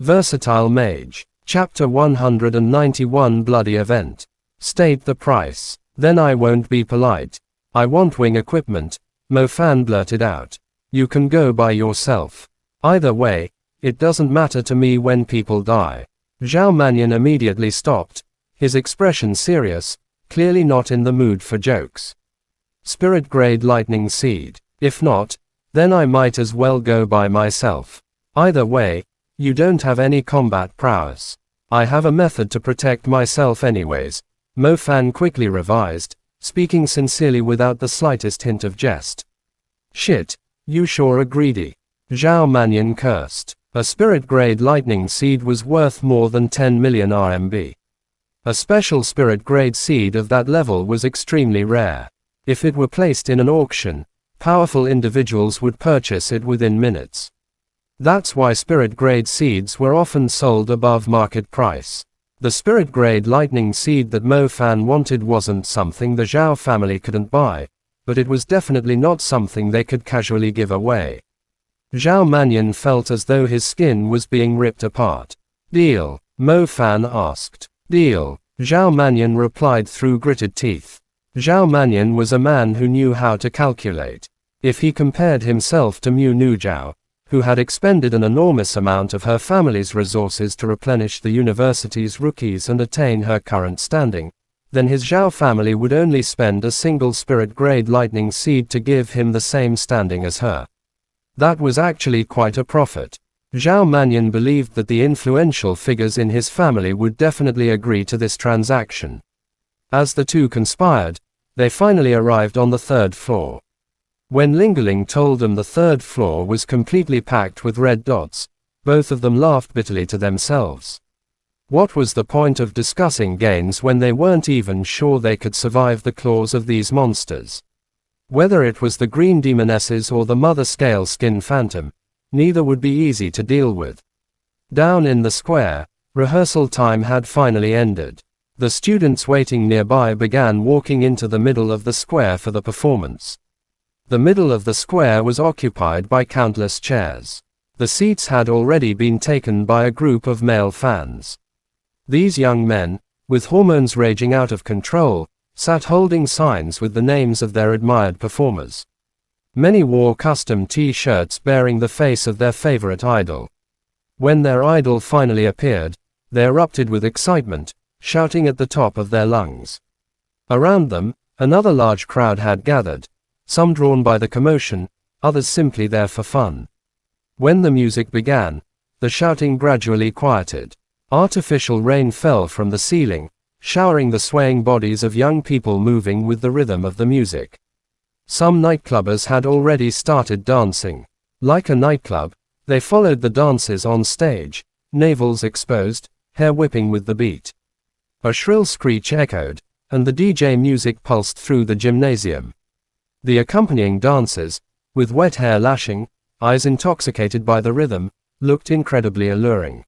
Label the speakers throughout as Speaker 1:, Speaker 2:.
Speaker 1: Versatile Mage. Chapter 191 Bloody Event. State the price. Then I won't be polite. I want wing equipment, Mo Fan blurted out. You can go by yourself. Either way, it doesn't matter to me when people die. Zhao Mannion immediately stopped, his expression serious, clearly not in the mood for jokes. Spirit grade lightning seed. If not, then I might as well go by myself. Either way, you don't have any combat prowess. I have a method to protect myself anyways, Mo Fan quickly revised, speaking sincerely without the slightest hint of jest. Shit, you sure are greedy. Zhao Mannion cursed. A spirit grade lightning seed was worth more than 10 million RMB. A special spirit grade seed of that level was extremely rare. If it were placed in an auction, powerful individuals would purchase it within minutes. That's why spirit grade seeds were often sold above market price. The spirit grade lightning seed that Mo Fan wanted wasn't something the Zhao family couldn't buy, but it was definitely not something they could casually give away. Zhao Mannion felt as though his skin was being ripped apart. Deal? Mo Fan asked. Deal, Zhao Mannion replied through gritted teeth. Zhao Mannion was a man who knew how to calculate. If he compared himself to Mu Nuzhao, who had expended an enormous amount of her family's resources to replenish the university's rookies and attain her current standing, then his Zhao family would only spend a single spirit grade lightning seed to give him the same standing as her. That was actually quite a profit. Zhao Mannion believed that the influential figures in his family would definitely agree to this transaction. As the two conspired, they finally arrived on the third floor. When Lingerling told them the third floor was completely packed with red dots, both of them laughed bitterly to themselves. What was the point of discussing gains when they weren't even sure they could survive the claws of these monsters? Whether it was the green demonesses or the mother scale skin phantom, neither would be easy to deal with. Down in the square, rehearsal time had finally ended. The students waiting nearby began walking into the middle of the square for the performance. The middle of the square was occupied by countless chairs. The seats had already been taken by a group of male fans. These young men, with hormones raging out of control, sat holding signs with the names of their admired performers. Many wore custom T-shirts bearing the face of their favorite idol. When their idol finally appeared, they erupted with excitement, shouting at the top of their lungs. Around them, another large crowd had gathered, some drawn by the commotion, others simply there for fun. When the music began, the shouting gradually quieted. Artificial rain fell from the ceiling, showering the swaying bodies of young people moving with the rhythm of the music. Some nightclubbers had already started dancing. Like a nightclub, they followed the dancers on stage, navels exposed, hair whipping with the beat. A shrill screech echoed, and the DJ music pulsed through the gymnasium. The accompanying dancers, with wet hair lashing, eyes intoxicated by the rhythm, looked incredibly alluring.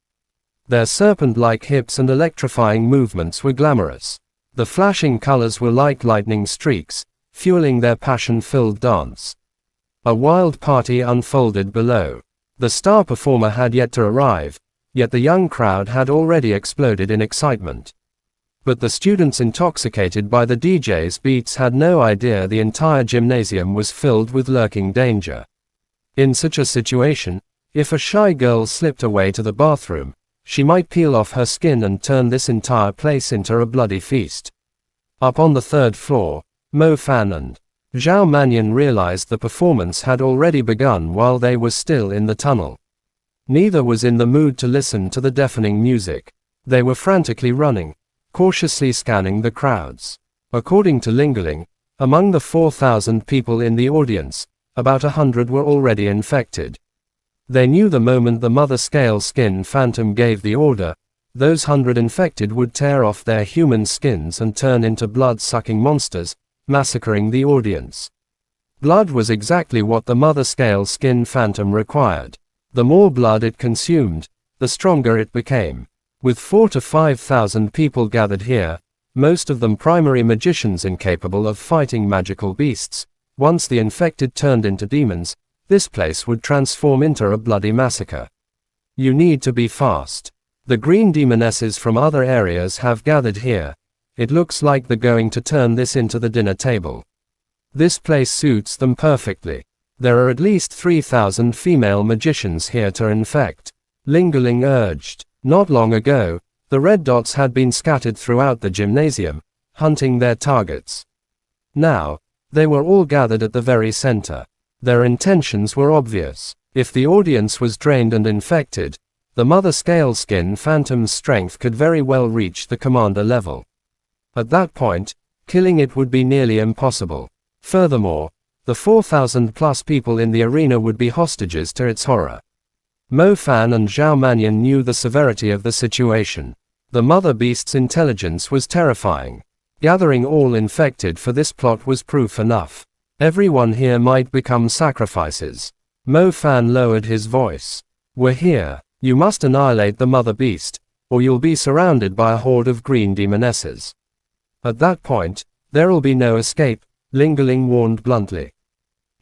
Speaker 1: Their serpent-like hips and electrifying movements were glamorous. The flashing colors were like lightning streaks, fueling their passion-filled dance. A wild party unfolded below. The star performer had yet to arrive, yet the young crowd had already exploded in excitement. But the students intoxicated by the DJ's beats had no idea the entire gymnasium was filled with lurking danger. In such a situation, if a shy girl slipped away to the bathroom, she might peel off her skin and turn this entire place into a bloody feast. Up on the third floor, Mo Fan and Zhao Mannion realized the performance had already begun while they were still in the tunnel. Neither was in the mood to listen to the deafening music. They were frantically running, cautiously scanning the crowds. According to Lingerling, among the 4,000 people in the audience, about 100 were already infected. They knew the moment the mother scale skin phantom gave the order, those 100 infected would tear off their human skins and turn into blood-sucking monsters, massacring the audience. Blood was exactly what the mother scale skin phantom required. The more blood it consumed, the stronger it became. With 4,000 to 5,000 people gathered here, most of them primary magicians incapable of fighting magical beasts, once the infected turned into demons, this place would transform into a bloody massacre. You need to be fast. The green demonesses from other areas have gathered here. It looks like they're going to turn this into the dinner table. This place suits them perfectly. There are at least 3,000 female magicians here to infect. Ling urged. Not long ago, the red dots had been scattered throughout the gymnasium, hunting their targets. Now, they were all gathered at the very center. Their intentions were obvious. If the audience was drained and infected, the Mother Scaleskin Phantom's strength could very well reach the commander level. At that point, killing it would be nearly impossible. Furthermore, the 4,000 plus people in the arena would be hostages to its horror. Mo Fan and Zhao Mannion knew the severity of the situation. The Mother Beast's intelligence was terrifying. Gathering all infected for this plot was proof enough. Everyone here might become sacrifices. Mo Fan lowered his voice. We're here. You must annihilate the Mother Beast, or you'll be surrounded by a horde of green demonesses. At that point, there'll be no escape, Ling warned bluntly.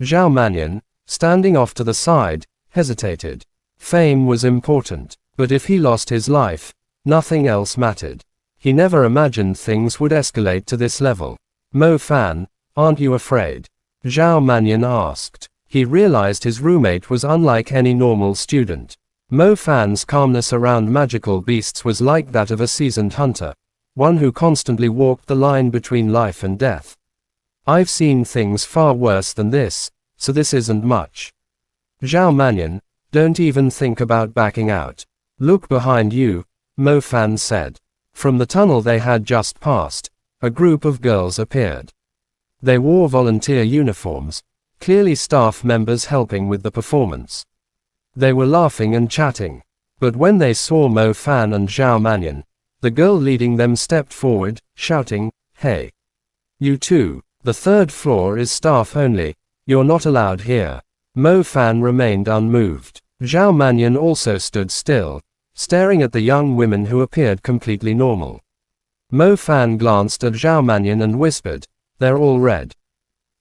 Speaker 1: Zhao Mannion, standing off to the side, hesitated. Fame was important, but if he lost his life, nothing else mattered. He never imagined things would escalate to this level. Mo Fan, aren't you afraid? Zhao Mannion asked. He realized his roommate was unlike any normal student. Mo Fan's calmness around magical beasts was like that of a seasoned hunter, one who constantly walked the line between life and death. I've seen things far worse than this, so this isn't much. Zhao Mannion, don't even think about backing out. Look behind you, Mo Fan said. From the tunnel they had just passed, a group of girls appeared. They wore volunteer uniforms, clearly staff members helping with the performance. They were laughing and chatting. But when they saw Mo Fan and Zhao Mannion, the girl leading them stepped forward, shouting, "Hey! You two, the third floor is staff only, you're not allowed here." Mo Fan remained unmoved. Zhao Mannion also stood still, staring at the young women who appeared completely normal. Mo Fan glanced at Zhao Mannion and whispered, "They're all red."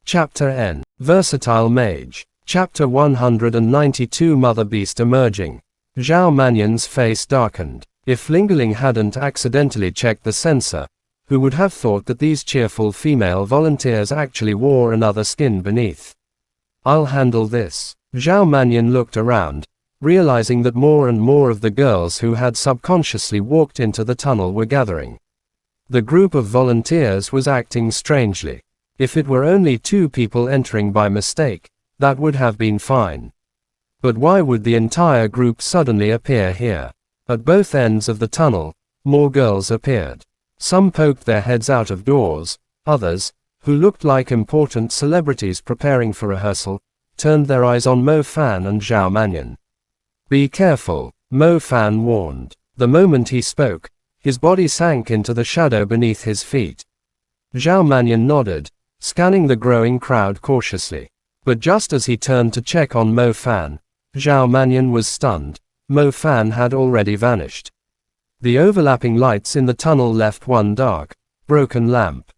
Speaker 1: Chapter N. Versatile Mage. Chapter 192 Mother Beast Emerging. Zhao Mannion's face darkened. If Ling hadn't accidentally checked the sensor, who would have thought that these cheerful female volunteers actually wore another skin beneath? I'll handle this. Zhao Mannion looked around, realizing that more and more of the girls who had subconsciously walked into the tunnel were gathering. The group of volunteers was acting strangely. If it were only 2 people entering by mistake, that would have been fine. But why would the entire group suddenly appear here? At both ends of the tunnel, more girls appeared. Some poked their heads out of doors, others, who looked like important celebrities preparing for rehearsal, turned their eyes on Mo Fan and Zhao Mannion. Be careful, Mo Fan warned. The moment he spoke, his body sank into the shadow beneath his feet. Zhao Mannion nodded, scanning the growing crowd cautiously. But just as he turned to check on Mo Fan, Zhao Mannion was stunned. Mo Fan had already vanished. The overlapping lights in the tunnel left one dark, broken lamp.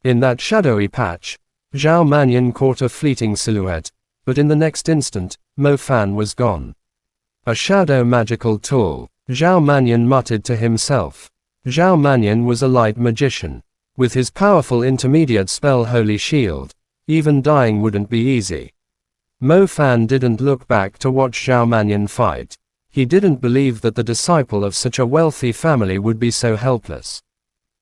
Speaker 1: In that shadowy patch, Zhao Mannion caught a fleeting silhouette, but in the next instant, Mo Fan was gone. A shadow magical tool, Zhao Mannion muttered to himself. Zhao Mannion was a light magician. With his powerful intermediate spell Holy Shield, even dying wouldn't be easy. Mo Fan didn't look back to watch Zhao Mannion fight. He didn't believe that the disciple of such a wealthy family would be so helpless.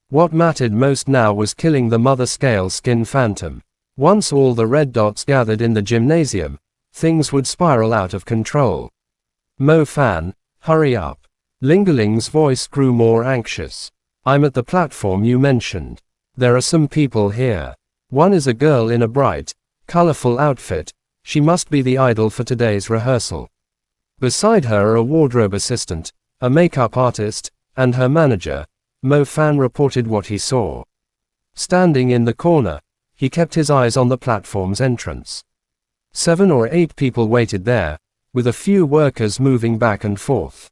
Speaker 1: What mattered most now was killing the Mother Scaleskin Phantom. Once all the red dots gathered in the gymnasium, things would spiral out of control. Mo Fan, hurry up. Ling's voice grew more anxious. I'm at the platform you mentioned. There are some people here. One is a girl in a bright, colorful outfit. She must be the idol for today's rehearsal. Beside her are a wardrobe assistant, a makeup artist, and her manager. Mo Fan reported what he saw. Standing in the corner, he kept his eyes on the platform's entrance. 7 or 8 people waited there, with a few workers moving back and forth.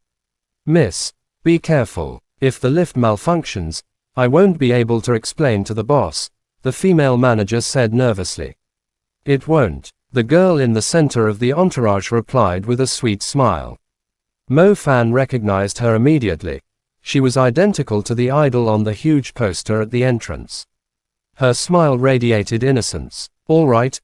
Speaker 1: Miss, be careful. If the lift malfunctions, I won't be able to explain to the boss, the female manager said nervously. It won't, the girl in the center of the entourage replied with a sweet smile. Mo Fan recognized her immediately. She was identical to the idol on the huge poster at the entrance. Her smile radiated innocence. All right,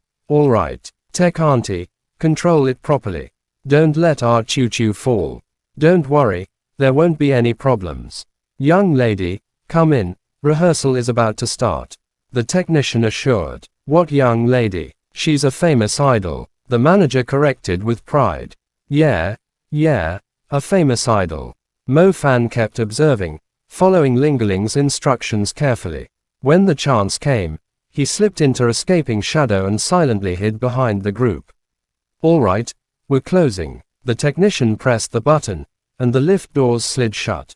Speaker 1: Tech auntie, control it properly. Don't let our choo-choo fall. Don't worry, there won't be any problems. Young lady, come in, rehearsal is about to start. The technician assured. What young lady? She's a famous idol, the manager corrected with pride. Yeah, a famous idol. Mo Fan kept observing, following Lingerling's instructions carefully. When the chance came, he slipped into escaping shadow and silently hid behind the group. All right, we're closing. The technician pressed the button, and the lift doors slid shut.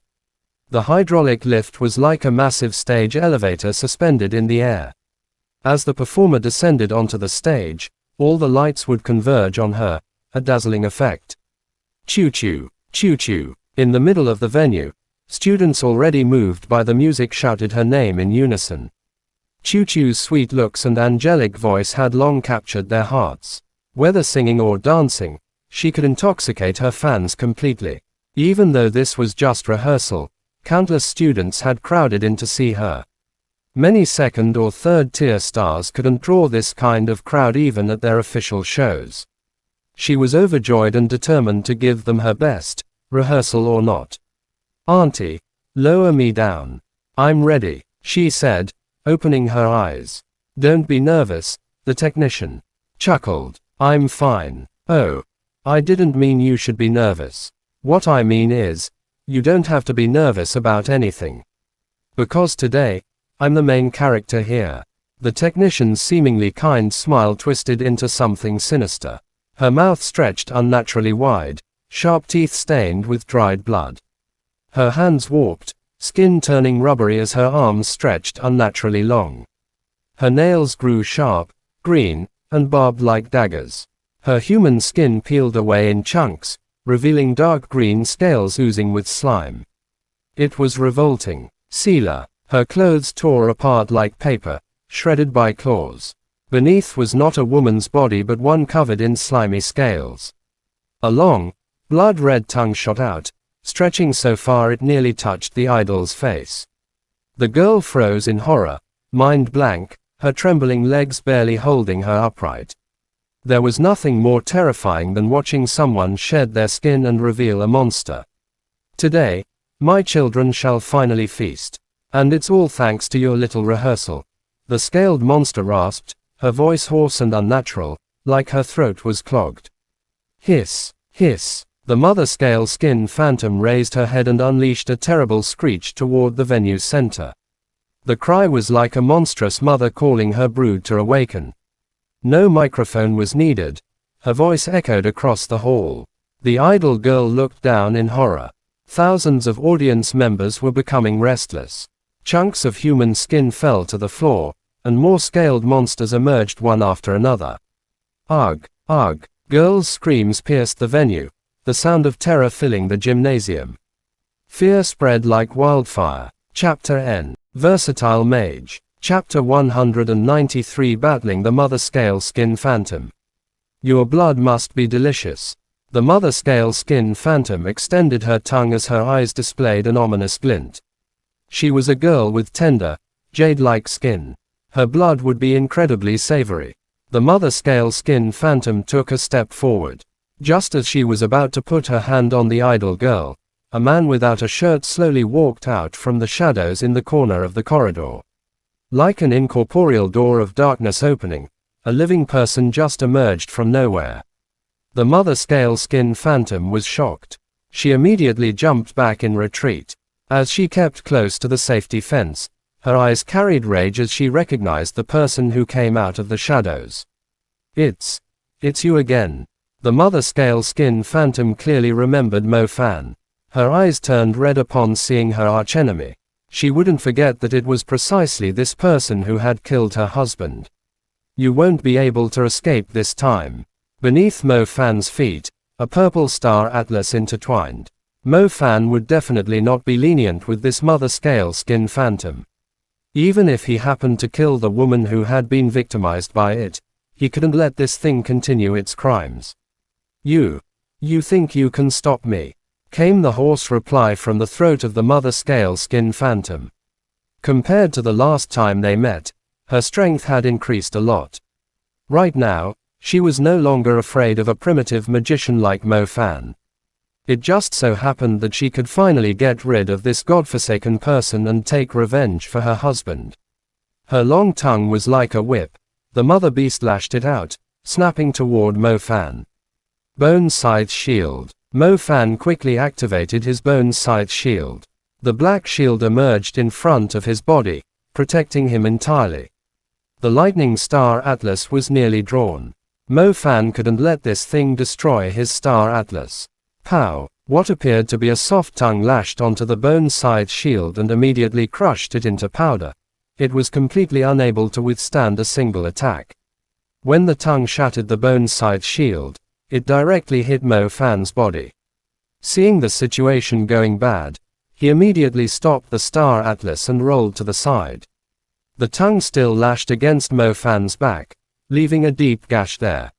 Speaker 1: The hydraulic lift was like a massive stage elevator suspended in the air. As the performer descended onto the stage, all the lights would converge on her, a dazzling effect. Choo-choo, choo-choo. In the middle of the venue, students already moved by the music shouted her name in unison. Choo-choo's sweet looks and angelic voice had long captured their hearts. Whether singing or dancing, she could intoxicate her fans completely. Even though this was just rehearsal, countless students had crowded in to see her. Many second or third tier stars couldn't draw this kind of crowd even at their official shows. She was overjoyed and determined to give them her best, rehearsal or not. Auntie, lower me down. I'm ready, she said, opening her eyes. Don't be nervous, the technician chuckled. I'm fine. Oh, I didn't mean you should be nervous. What I mean is, you don't have to be nervous about anything. Because today, I'm the main character here. The technician's seemingly kind smile twisted into something sinister. Her mouth stretched unnaturally wide, sharp teeth stained with dried blood. Her hands warped, skin turning rubbery as her arms stretched unnaturally long. Her nails grew sharp, green, and barbed like daggers. Her human skin peeled away in chunks, revealing dark green scales oozing with slime. It was revolting. Seela. Her clothes tore apart like paper, shredded by claws. Beneath was not a woman's body but one covered in slimy scales. A long, blood-red tongue shot out, stretching so far it nearly touched the idol's face. The girl froze in horror, mind blank, her trembling legs barely holding her upright. There was nothing more terrifying than watching someone shed their skin and reveal a monster. Today, my children shall finally feast. And it's all thanks to your little rehearsal. The scaled monster rasped, her voice hoarse and unnatural, like her throat was clogged. Hiss, hiss. The mother scale skin phantom raised her head and unleashed a terrible screech toward the venue's center. The cry was like a monstrous mother calling her brood to awaken. No microphone was needed. Her voice echoed across the hall. The idol girl looked down in horror. Thousands of audience members were becoming restless. Chunks of human skin fell to the floor, and more scaled monsters emerged one after another. Ugh, ugh. Girls' screams pierced the venue, the sound of terror filling the gymnasium. Fear spread like wildfire. Chapter N. Versatile Mage. Chapter 193 Battling the Mother Scale Skin Phantom. Your blood must be delicious. The Mother Scale Skin Phantom extended her tongue as her eyes displayed an ominous glint. She was a girl with tender, jade-like skin. Her blood would be incredibly savory. The Mother Scale Skin Phantom took a step forward. Just as she was about to put her hand on the idol girl, a man without a shirt slowly walked out from the shadows in the corner of the corridor. Like an incorporeal door of darkness opening, a living person just emerged from nowhere. The Mother Scale Skin Phantom was shocked. She immediately jumped back in retreat. As she kept close to the safety fence, her eyes carried rage as she recognized the person who came out of the shadows. It's you again. The Mother Scale Skin Phantom clearly remembered Mo Fan. Her eyes turned red upon seeing her archenemy. She wouldn't forget that it was precisely this person who had killed her husband. You won't be able to escape this time. Beneath Mo Fan's feet, a purple star atlas intertwined. Mo Fan would definitely not be lenient with this Mother Scale Skin Phantom. Even if he happened to kill the woman who had been victimized by it, he couldn't let this thing continue its crimes. You think you can stop me? came the hoarse reply from the throat of the mother scale-skin phantom. Compared to the last time they met, her strength had increased a lot. Right now, she was no longer afraid of a primitive magician like Mo Fan. It just so happened that she could finally get rid of this godforsaken person and take revenge for her husband. Her long tongue was like a whip. The mother beast lashed it out, snapping toward Mo Fan. Bone Scythe Shield. Mo Fan quickly activated his Bone Scythe Shield. The black shield emerged in front of his body, protecting him entirely. The lightning star atlas was nearly drawn. Mo Fan couldn't let this thing destroy his star atlas. Pow! What appeared to be a soft tongue lashed onto the Bone Scythe Shield and immediately crushed it into powder. It was completely unable to withstand a single attack. When the tongue shattered the Bone Scythe Shield, it directly hit Mo Fan's body. Seeing the situation going bad, he immediately stopped the Star Atlas and rolled to the side. The tongue still lashed against Mo Fan's back, leaving a deep gash there.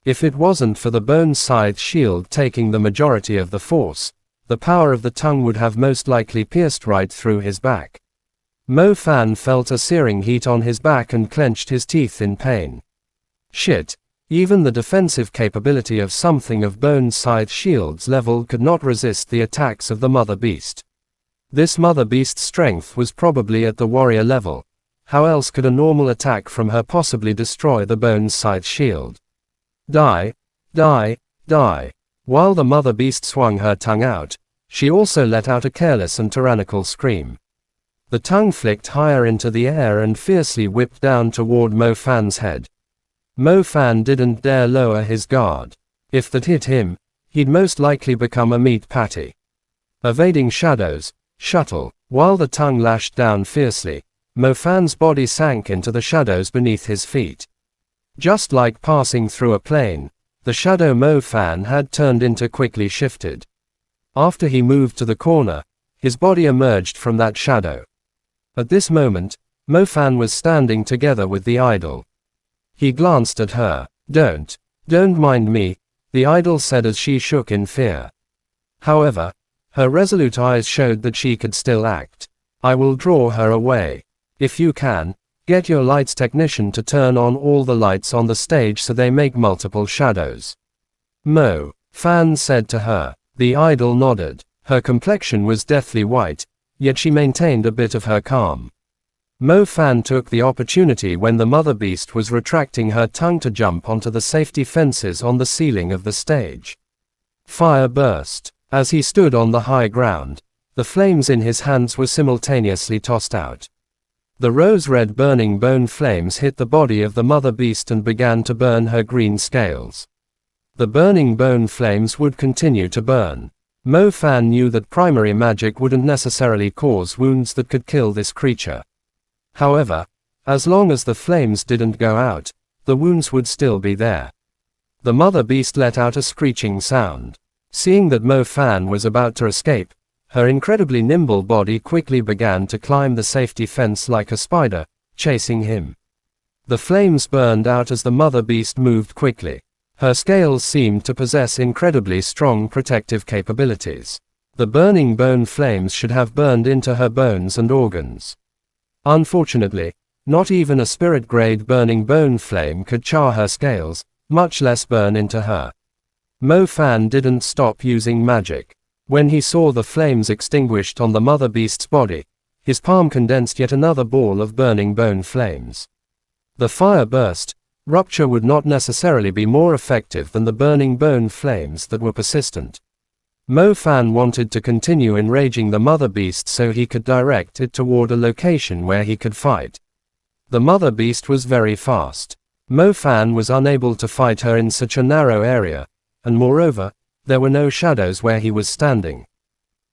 Speaker 1: If it wasn't for the Bone Scythe Shield taking the majority of the force, the power of the tongue would have most likely pierced right through his back. Mo Fan felt a searing heat on his back and clenched his teeth in pain. Shit. Even the defensive capability of something of Bone Scythe Shield's level could not resist the attacks of the Mother Beast. This Mother Beast's strength was probably at the warrior level. How else could a normal attack from her possibly destroy the Bone Scythe Shield? Die, die, die. While the Mother Beast swung her tongue out, she also let out a careless and tyrannical scream. The tongue flicked higher into the air and fiercely whipped down toward Mo Fan's head. Mo Fan didn't dare lower his guard. If that hit him, he'd most likely become a meat patty. Evading shadows, shuttle. While the tongue lashed down fiercely, Mo Fan's body sank into the shadows beneath his feet. Just like passing through a plane, the shadow Mo Fan had turned into quickly shifted. After he moved to the corner, his body emerged from that shadow. At this moment, Mo Fan was standing together with the idol. He glanced at her. Don't mind me, the idol said as she shook in fear. However, her resolute eyes showed that she could still act. I will draw her away. If you can, get your lights technician to turn on all the lights on the stage so they make multiple shadows. Mo Fan said to her. The idol nodded. Her complexion was deathly white, yet she maintained a bit of her calm. Mo Fan took the opportunity when the Mother Beast was retracting her tongue to jump onto the safety fences on the ceiling of the stage. Fire burst. As he stood on the high ground, the flames in his hands were simultaneously tossed out. The rose-red burning bone flames hit the body of the Mother Beast and began to burn her green scales. The burning bone flames would continue to burn. Mo Fan knew that primary magic wouldn't necessarily cause wounds that could kill this creature. However, as long as the flames didn't go out, the wounds would still be there. The Mother Beast let out a screeching sound. Seeing that Mo Fan was about to escape, her incredibly nimble body quickly began to climb the safety fence like a spider, chasing him. The flames burned out as the Mother Beast moved quickly. Her scales seemed to possess incredibly strong protective capabilities. The burning bone flames should have burned into her bones and organs. Unfortunately, not even a spirit-grade burning bone flame could char her scales, much less burn into her. Mo Fan didn't stop using magic. When he saw the flames extinguished on the Mother Beast's body, his palm condensed yet another ball of burning bone flames. The fire burst. Rupture would not necessarily be more effective than the burning bone flames that were persistent. Mo Fan wanted to continue enraging the Mother Beast so he could direct it toward a location where he could fight. The Mother Beast was very fast. Mo Fan was unable to fight her in such a narrow area, and moreover, there were no shadows where he was standing.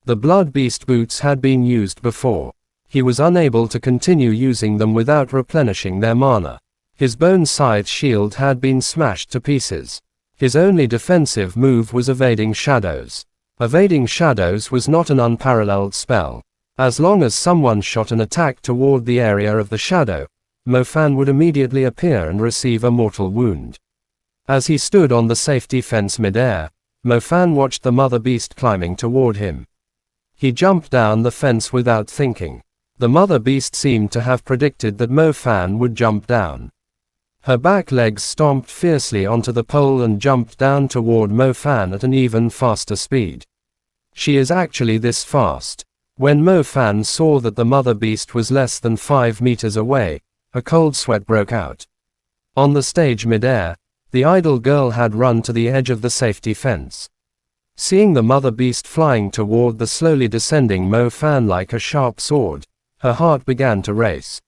Speaker 1: The Blood Beast boots had been used before. He was unable to continue using them without replenishing their mana. His Bone Scythe Shield had been smashed to pieces. His only defensive move was evading shadows. Evading shadows was not an unparalleled spell. As long as someone shot an attack toward the area of the shadow, Mo Fan would immediately appear and receive a mortal wound. As he stood on the safety fence mid-air, Mo Fan watched the mother beast climbing toward him. He jumped down the fence without thinking. The mother beast seemed to have predicted that Mo Fan would jump down. Her back legs stomped fiercely onto the pole and jumped down toward Mo Fan at an even faster speed. She is actually this fast. When Mo Fan saw that the mother beast was less than 5 meters away, a cold sweat broke out. On the stage midair, the idol girl had run to the edge of the safety fence. Seeing the mother beast flying toward the slowly descending Mo Fan like a sharp sword, her heart began to race.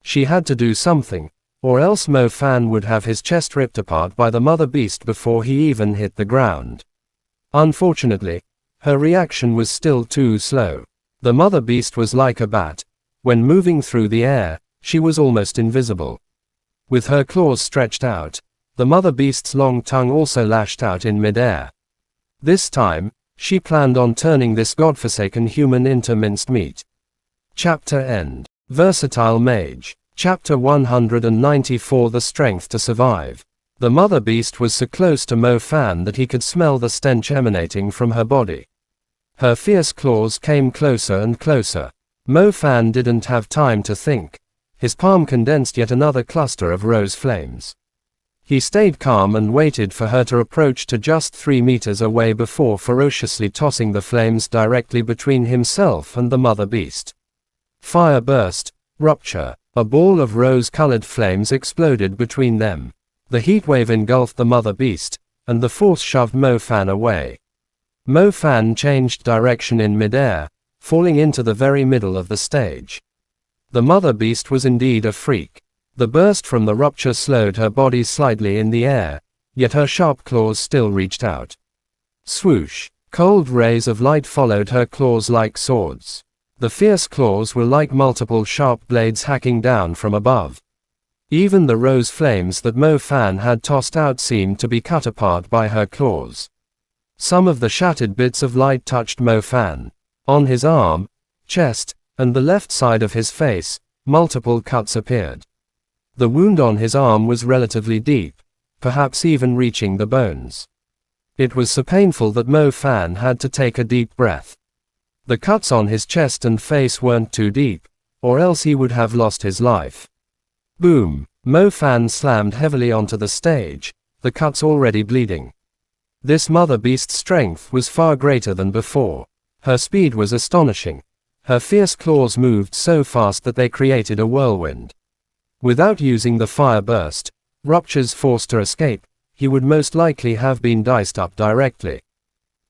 Speaker 1: She had to do something, or else Mo Fan would have his chest ripped apart by the mother beast before he even hit the ground. Unfortunately, her reaction was still too slow. The mother beast was like a bat. When moving through the air, she was almost invisible. With her claws stretched out, the mother beast's long tongue also lashed out in midair. This time, she planned on turning this godforsaken human into minced meat. Chapter End. Versatile Mage. Chapter 194. The Strength to Survive. The mother beast was so close to Mo Fan that he could smell the stench emanating from her body. Her fierce claws came closer and closer. Mo Fan didn't have time to think. His palm condensed yet another cluster of rose flames. He stayed calm and waited for her to approach to just 3 meters away before ferociously tossing the flames directly between himself and the mother beast. Fire burst, rupture. A ball of rose-colored flames exploded between them. The heat wave engulfed the mother beast, and the force shoved Mo Fan away. Mo Fan changed direction in midair, falling into the very middle of the stage. The mother beast was indeed a freak. The burst from the rupture slowed her body slightly in the air, yet her sharp claws still reached out. Swoosh! Cold rays of light followed her claws like swords. The fierce claws were like multiple sharp blades hacking down from above. Even the rose flames that Mo Fan had tossed out seemed to be cut apart by her claws. Some of the shattered bits of light touched Mo Fan. On his arm, chest, and the left side of his face, multiple cuts appeared. The wound on his arm was relatively deep, perhaps even reaching the bones. It was so painful that Mo Fan had to take a deep breath. The cuts on his chest and face weren't too deep, or else he would have lost his life. Boom! Mo Fan slammed heavily onto the stage, the cuts already bleeding. This mother beast's strength was far greater than before. Her speed was astonishing. Her fierce claws moved so fast that they created a whirlwind. Without using the fire burst, Rupture's force to escape, he would most likely have been diced up directly.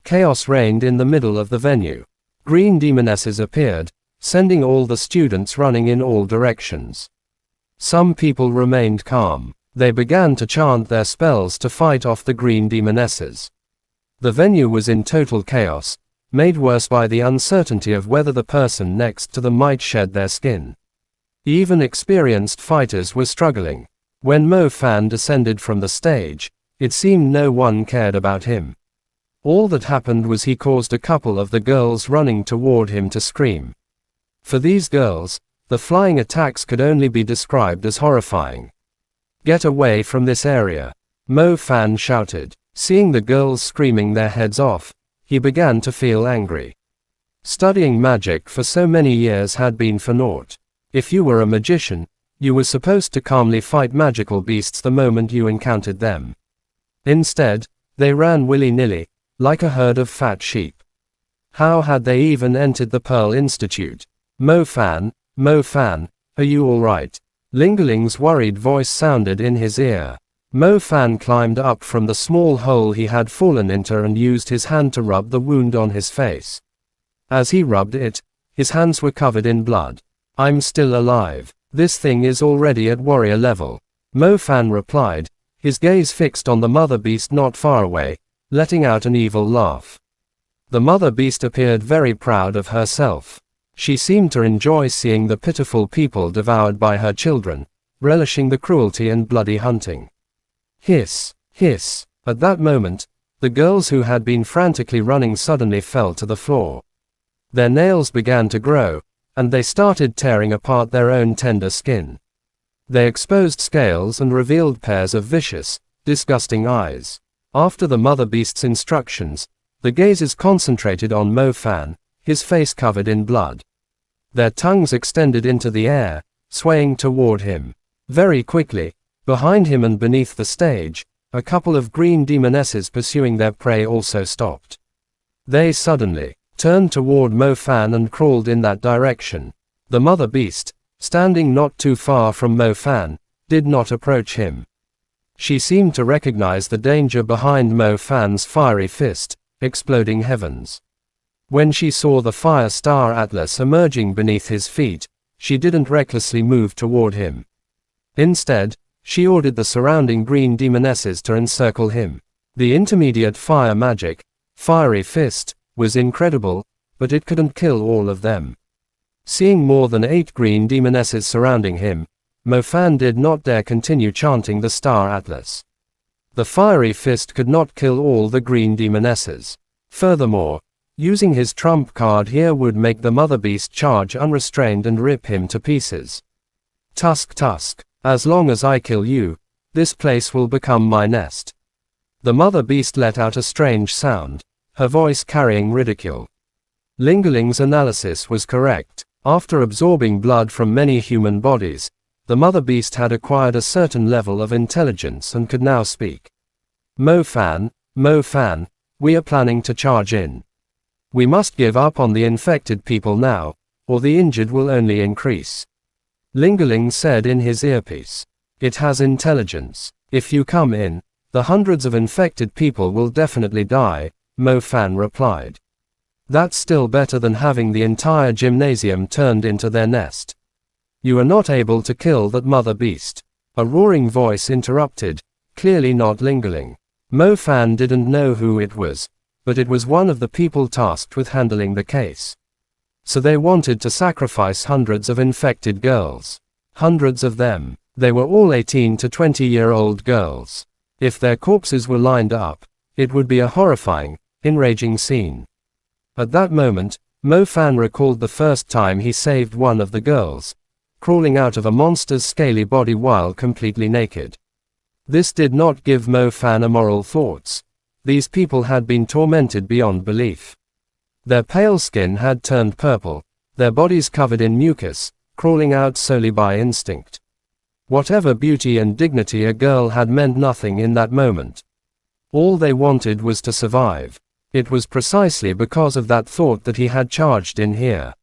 Speaker 1: Chaos reigned in the middle of the venue. Green demonesses appeared, sending all the students running in all directions. Some people remained calm. They began to chant their spells to fight off the green demonesses. The venue was in total chaos, made worse by the uncertainty of whether the person next to them might shed their skin. Even experienced fighters were struggling. When Mo Fan descended from the stage, it seemed no one cared about him. All that happened was he caused a couple of the girls running toward him to scream. For these girls, the flying attacks could only be described as horrifying. "Get away from this area," Mo Fan shouted. Seeing the girls screaming their heads off, he began to feel angry. Studying magic for so many years had been for naught. If you were a magician, you were supposed to calmly fight magical beasts the moment you encountered them. Instead, they ran willy-nilly, like a herd of fat sheep. How had they even entered the Pearl Institute? Mo Fan, are you alright? Lingerling's worried voice sounded in his ear. Mo Fan climbed up from the small hole he had fallen into and used his hand to rub the wound on his face. As he rubbed it, his hands were covered in blood. "I'm still alive. This thing is already at warrior level," Mo Fan replied, his gaze fixed on the mother beast not far away, letting out an evil laugh. The mother beast appeared very proud of herself. She seemed to enjoy seeing the pitiful people devoured by her children, relishing the cruelty and bloody hunting. Hiss, hiss. At that moment, the girls who had been frantically running suddenly fell to the floor. Their nails began to grow, and they started tearing apart their own tender skin. They exposed scales and revealed pairs of vicious, disgusting eyes. After the mother beast's instructions, the gazes concentrated on Mo Fan, his face covered in blood. Their tongues extended into the air, swaying toward him. Very quickly, behind him and beneath the stage, a couple of green demonesses pursuing their prey also stopped. They suddenly turned toward Mo Fan and crawled in that direction. The mother beast, standing not too far from Mo Fan, did not approach him. She seemed to recognize the danger behind Mo Fan's fiery fist, exploding heavens. When she saw the fire star atlas emerging beneath his feet, she didn't recklessly move toward him. Instead, she ordered the surrounding green demonesses to encircle him. The intermediate fire magic, fiery fist, was incredible, but it couldn't kill all of them. Seeing more than 8 green demonesses surrounding him, Mo Fan did not dare continue chanting the star atlas. The fiery fist could not kill all the green demonesses. Furthermore, using his trump card here would make the mother beast charge unrestrained and rip him to pieces. Tusk tusk, as long as I kill you, this place will become my nest. The mother beast let out a strange sound, her voice carrying ridicule. Lingerling's analysis was correct. After absorbing blood from many human bodies, the mother beast had acquired a certain level of intelligence and could now speak. Mo Fan, we are planning to charge in. We must give up on the infected people now, or the injured will only increase. Lingerling said in his earpiece. It has intelligence. If you come in, the hundreds of infected people will definitely die, Mo Fan replied. That's still better than having the entire gymnasium turned into their nest. You are not able to kill that mother beast. A roaring voice interrupted, clearly not Lingerling. Mo Fan didn't know who it was, but it was one of the people tasked with handling the case. So they wanted to sacrifice hundreds of infected girls. Hundreds of them. They were all 18 to 20-year-old girls. If their corpses were lined up, it would be a horrifying, enraging scene. At that moment, Mo Fan recalled the first time he saved one of the girls, crawling out of a monster's scaly body while completely naked. This did not give Mo Fan immoral thoughts. These people had been tormented beyond belief. Their pale skin had turned purple, their bodies covered in mucus, crawling out solely by instinct. Whatever beauty and dignity a girl had meant nothing in that moment. All they wanted was to survive. It was precisely because of that thought that he had charged in here.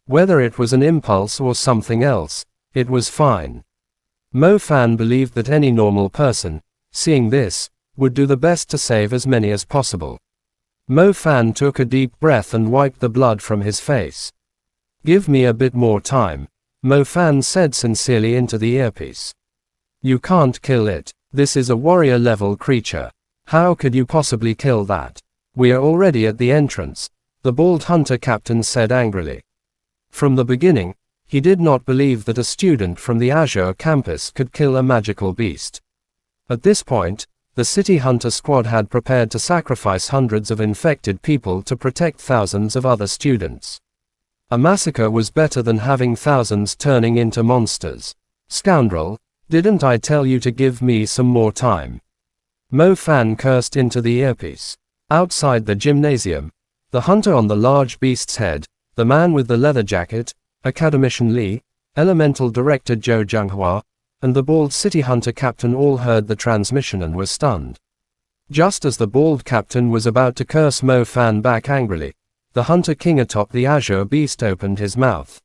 Speaker 1: Whether it was an impulse or something else, it was fine. Mo Fan believed that any normal person, seeing this, would do the best to save as many as possible. Mo Fan took a deep breath and wiped the blood from his face. Give me a bit more time, Mo Fan said sincerely into the earpiece. You can't kill it. This is a warrior-level creature. How could you possibly kill that? We are already at the entrance, the bald hunter captain said angrily. From the beginning, he did not believe that a student from the Azure campus could kill a magical beast. At this point, the city hunter squad had prepared to sacrifice hundreds of infected people to protect thousands of other students. A massacre was better than having thousands turning into monsters. Scoundrel, didn't I tell you to give me some more time? Mo Fan cursed into the earpiece. Outside the gymnasium, the hunter on the large beast's head, the man with the leather jacket, Academician Li, Elemental Director Zhou Zhenghua, and the bald city hunter captain all heard the transmission and were stunned. Just as the bald captain was about to curse Mo Fan back angrily, the hunter king atop the Azure beast opened his mouth.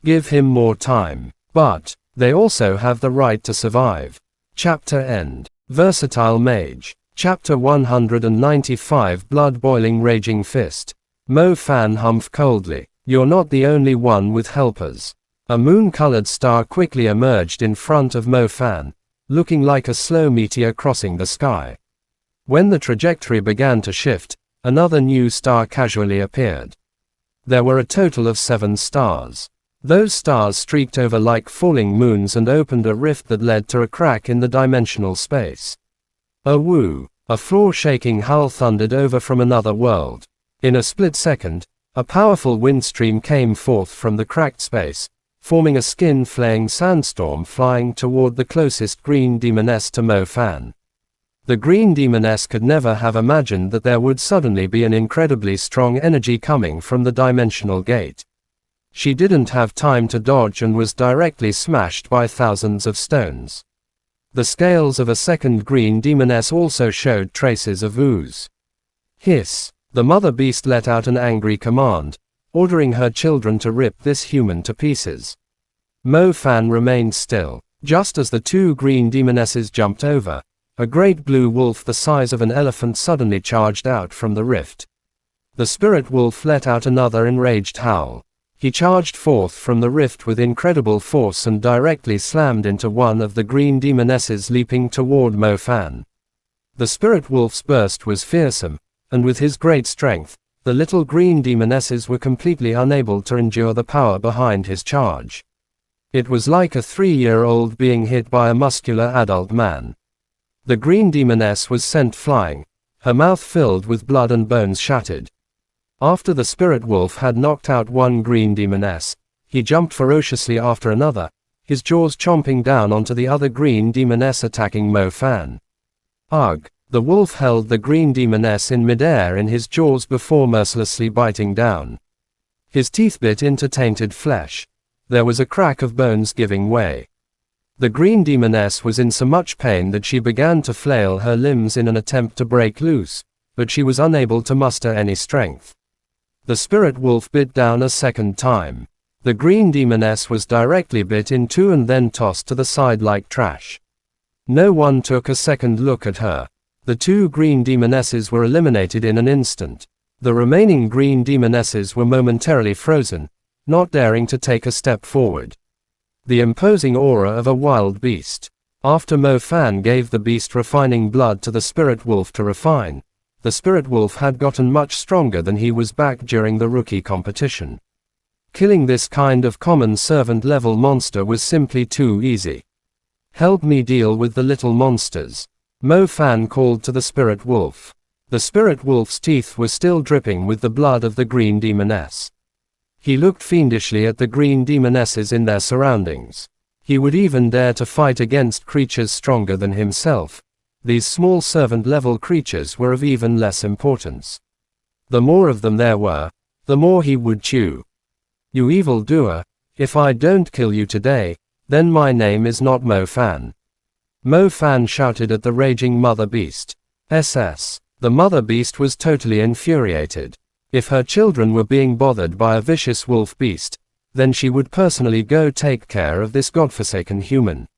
Speaker 1: Give him more time. But they also have the right to survive. Chapter End. Versatile Mage. Chapter 195 Blood-Boiling Raging Fist. Mo Fan humphed coldly. You're not the only one with helpers. A moon-colored star quickly emerged in front of Mo Fan, looking like a slow meteor crossing the sky. When the trajectory began to shift, another new star casually appeared. There were a total of 7 stars. Those stars streaked over like falling moons and opened a rift that led to a crack in the dimensional space. A woo! A floor-shaking howl thundered over from another world. In a split second, a powerful wind stream came forth from the cracked space, forming a skin-flaying sandstorm flying toward the closest green demoness to Mo Fan. The green demoness could never have imagined that there would suddenly be an incredibly strong energy coming from the dimensional gate. She didn't have time to dodge and was directly smashed by thousands of stones. The scales of a second green demoness also showed traces of ooze. Hiss! The mother beast let out an angry command, ordering her children to rip this human to pieces. Mo Fan remained still. Just as the two green demonesses jumped over, a great blue wolf the size of an elephant suddenly charged out from the rift. The spirit wolf let out another enraged howl. He charged forth from the rift with incredible force and directly slammed into one of the green demonesses leaping toward Mo Fan. The spirit wolf's burst was fearsome, and with his great strength, the little green demonesses were completely unable to endure the power behind his charge. It was like a 3-year-old being hit by a muscular adult man. The green demoness was sent flying, her mouth filled with blood and bones shattered. After the spirit wolf had knocked out one green demoness, he jumped ferociously after another, his jaws chomping down onto the other green demoness attacking Mo Fan. Ugh! The wolf held the green demoness in midair in his jaws before mercilessly biting down. His teeth bit into tainted flesh. There was a crack of bones giving way. The green demoness was in so much pain that she began to flail her limbs in an attempt to break loose, but she was unable to muster any strength. The spirit wolf bit down a second time. The green demoness was directly bit in two and then tossed to the side like trash. No one took a second look at her. The two green demonesses were eliminated in an instant. The remaining green demonesses were momentarily frozen, not daring to take a step forward. The imposing aura of a wild beast. After Mo Fan gave the beast refining blood to the spirit wolf to refine, the spirit wolf had gotten much stronger than he was back during the rookie competition. Killing this kind of common servant level monster was simply too easy. Help me deal with the little monsters. Mo Fan called to the spirit wolf. The spirit wolf's teeth were still dripping with the blood of the green demoness. He looked fiendishly at the green demonesses in their surroundings. He would even dare to fight against creatures stronger than himself. These small servant-level creatures were of even less importance. The more of them there were, the more he would chew. You evildoer, if I don't kill you today, then my name is not Mo Fan. Mo Fan shouted at the raging mother beast. SS. The mother beast was totally infuriated. If her children were being bothered by a vicious wolf beast, then she would personally go take care of this godforsaken human.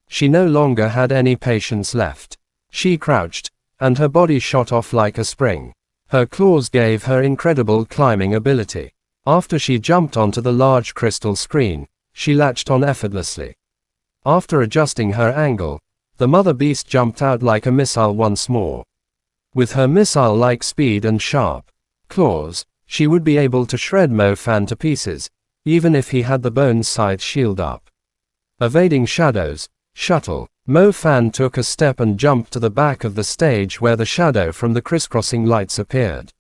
Speaker 1: She no longer had any patience left. She crouched, and her body shot off like a spring. Her claws gave her incredible climbing ability. After she jumped onto the large crystal screen, she latched on effortlessly. After adjusting her angle, the mother beast jumped out like a missile once more. With her missile-like speed and sharp claws, she would be able to shred Mo Fan to pieces, even if he had the bone scythe shield up. Evading shadows, shuttle, Mo Fan took a step and jumped to the back of the stage where the shadow from the crisscrossing lights appeared.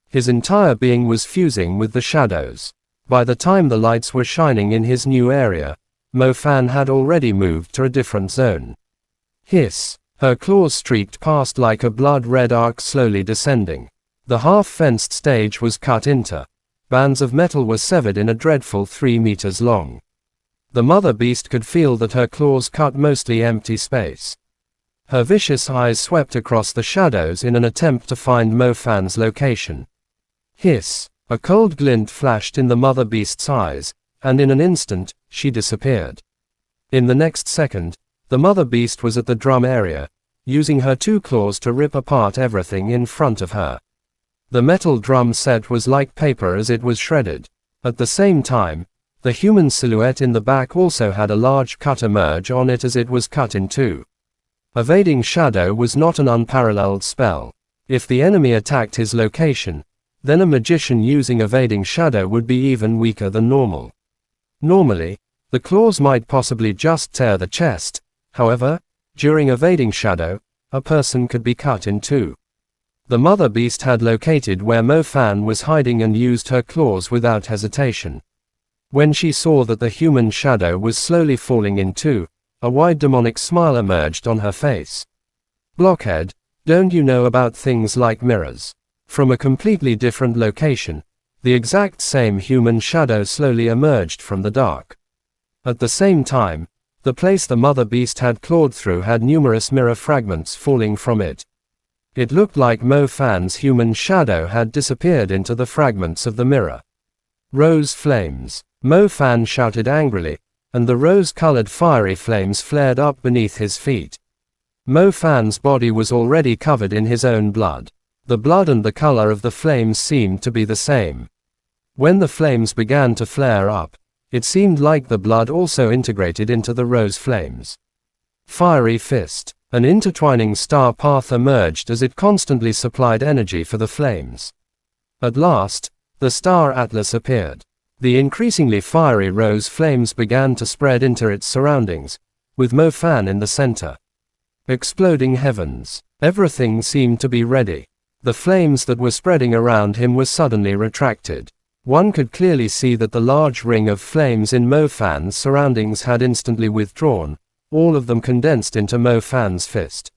Speaker 1: His entire being was fusing with the shadows. By the time the lights were shining in his new area, Mo Fan had already moved to a different zone. Hiss! Her claws streaked past like a blood-red arc slowly descending. The half-fenced stage was cut into. Bands of metal were severed in a dreadful 3 meters long. The mother beast could feel that her claws cut mostly empty space. Her vicious eyes swept across the shadows in an attempt to find Mo Fan's location. Hiss! A cold glint flashed in the mother beast's eyes, and in an instant, she disappeared. In the next second, the mother beast was at the drum area, using her 2 claws to rip apart everything in front of her. The metal drum set was like paper as it was shredded. At the same time, the human silhouette in the back also had a large cut emerge on it as it was cut in two. Evading shadow was not an unparalleled spell. If the enemy attacked his location, then a magician using evading shadow would be even weaker than normal. Normally, the claws might possibly just tear the chest. However, during evading shadow, a person could be cut in two. The mother beast had located where Mo Fan was hiding and used her claws without hesitation. When she saw that the human shadow was slowly falling in two, a wide demonic smile emerged on her face. Blockhead, don't you know about things like mirrors? From a completely different location, the exact same human shadow slowly emerged from the dark. At the same time, the place the mother beast had clawed through had numerous mirror fragments falling from it. It looked like Mo Fan's human shadow had disappeared into the fragments of the mirror. Rose flames. Mo Fan shouted angrily, and the rose-colored fiery flames flared up beneath his feet. Mo Fan's body was already covered in his own blood. The blood and the color of the flames seemed to be the same. When the flames began to flare up, it seemed like the blood also integrated into the rose flames. Fiery Fist. An intertwining star path emerged as it constantly supplied energy for the flames. At last, the star atlas appeared. The increasingly fiery rose flames began to spread into its surroundings, with Mo Fan in the center. Exploding heavens. Everything seemed to be ready. The flames that were spreading around him were suddenly retracted. One could clearly see that the large ring of flames in Mo Fan's surroundings had instantly withdrawn, all of them condensed into Mo Fan's fist.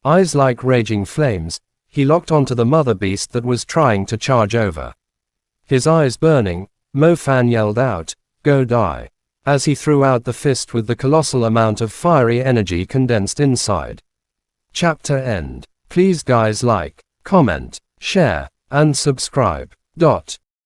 Speaker 1: Eyes like raging flames, he locked onto the mother beast that was trying to charge over. His eyes burning, Mo Fan yelled out, "Go die," as he threw out the fist with the colossal amount of fiery energy condensed inside. Chapter end. Please guys like, comment, share, and subscribe.